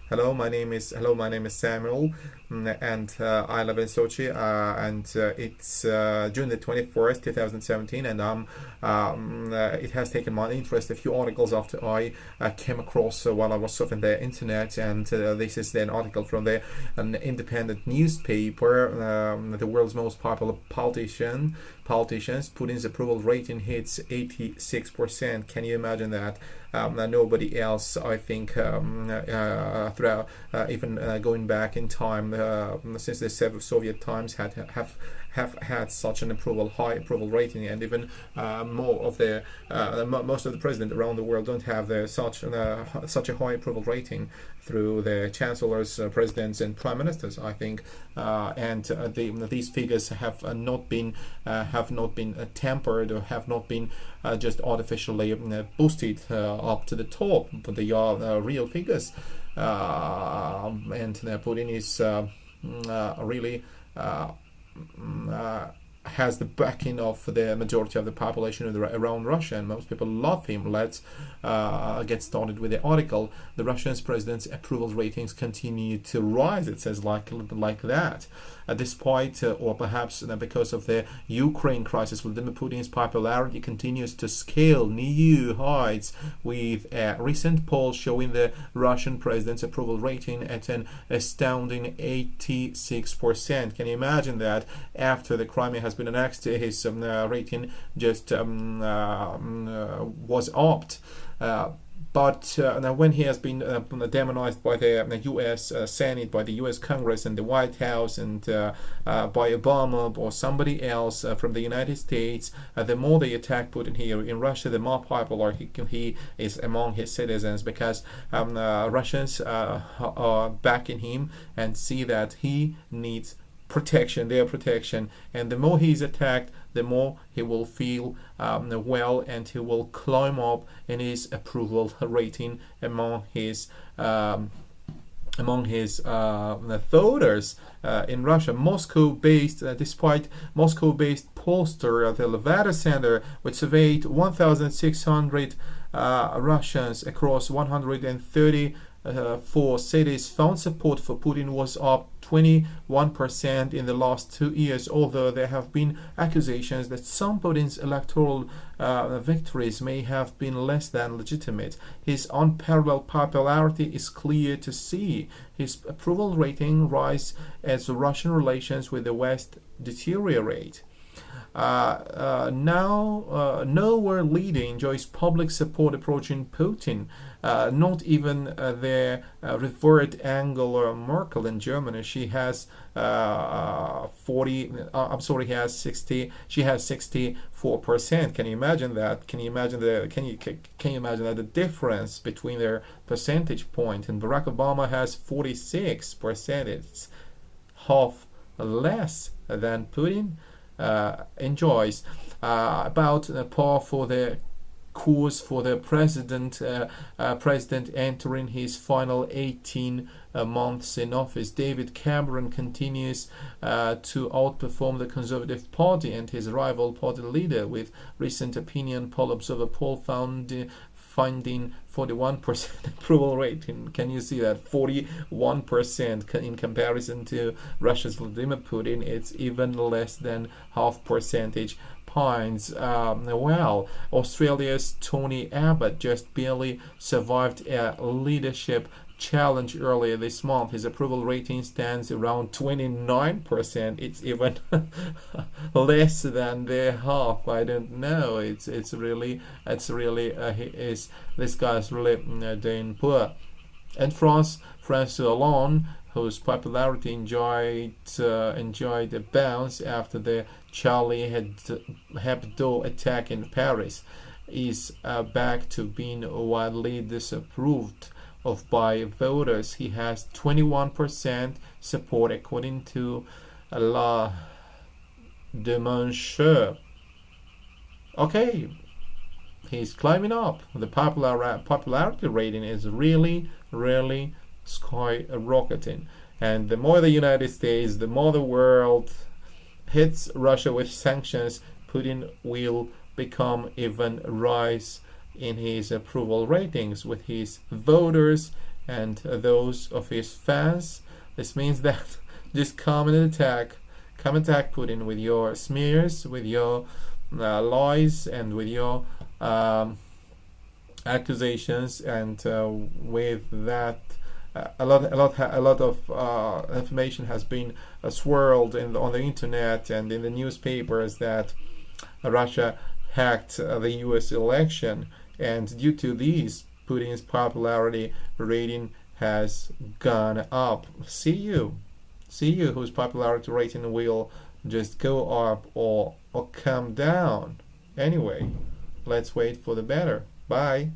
My name is Samuel, and I live in Sochi, and it's June the 21st, 2017, and it has taken my interest a few articles after I came across while I was surfing the internet, and this is an article from an independent newspaper. The world's most popular politicians, Putin's approval rating hits 86%. Can you imagine that? Nobody else, I think, throughout even going back in time since the Soviet times have had such an high approval rating, and even more of most of the presidents around the world don't have such a high approval rating through the chancellors, presidents, and prime ministers, I think, and these figures have not been tempered, or have not been just artificially boosted up to the top, but they are real figures, and Putin is really has the backing of the majority of the population around Russia, and most people love him. Let's get started with the article. The Russian president's approval ratings continue to rise, it says, like that. Despite, or perhaps because of the Ukraine crisis, Vladimir Putin's popularity continues to scale new heights, with a recent poll showing the Russian president's approval rating at an astounding 86%. Can you imagine that? After the Crimea has been annexed, his rating just was upped. But when he has been demonized by the U.S. Senate, by the U.S. Congress and the White House, and by Obama or somebody else from the United States, the more they attack Putin here in Russia, the more popular he is among his citizens, because Russians are backing him and see that he needs protection, their protection, and the more he's attacked, the more he will feel well, and he will climb up in his approval rating among his voters in Russia. Despite Moscow-based pollster the Levada Center, which surveyed 1,600 Russians across 134 cities, found support for Putin was up 21% in the last 2 years, although there have been accusations that some Putin's electoral victories may have been less than legitimate. His unparalleled popularity is clear to see. His approval rating rise as Russian relations with the West deteriorate. Now, nowhere leader enjoys public support approaching Putin. Not even the revered Angela Merkel in Germany. She has 64%. Can you imagine that? Can you imagine the difference between their percentage point? And Barack Obama has 46%. It's half less than Putin enjoys. About the par for the course for the president entering his final 18 months in office. David Cameron continues to outperform the Conservative Party and his rival party leader, with recent opinion poll observer poll finding 41% approval rating. Can you see that? 41% in comparison to Russia's Vladimir Putin. It's even less than half percentage points. Australia's Tony Abbott just barely survived a leadership challenge earlier this month. His approval rating stands around 29%. It's even less than the half. I don't know. This guy's really doing poor. And France alone, whose popularity enjoyed a bounce after the Charlie Hebdo attack in Paris, is back to being widely disapproved of by voters. He has 21% support according to La Demanche. Okay, he's climbing up. The popularity rating is really skyrocketing. And the more the United States, the more the world hits Russia with sanctions, Putin will become even rise in his approval ratings with his voters and those of his fans. This means that just come and attack Putin with your smears, with your lies, and with your accusations, and with that a lot of information has been swirled on the internet and in the newspapers that Russia hacked the U.S. election, and due to these, Putin's popularity rating has gone up. See you, whose popularity rating will just go up or come down. Anyway, let's wait for the better. Bye.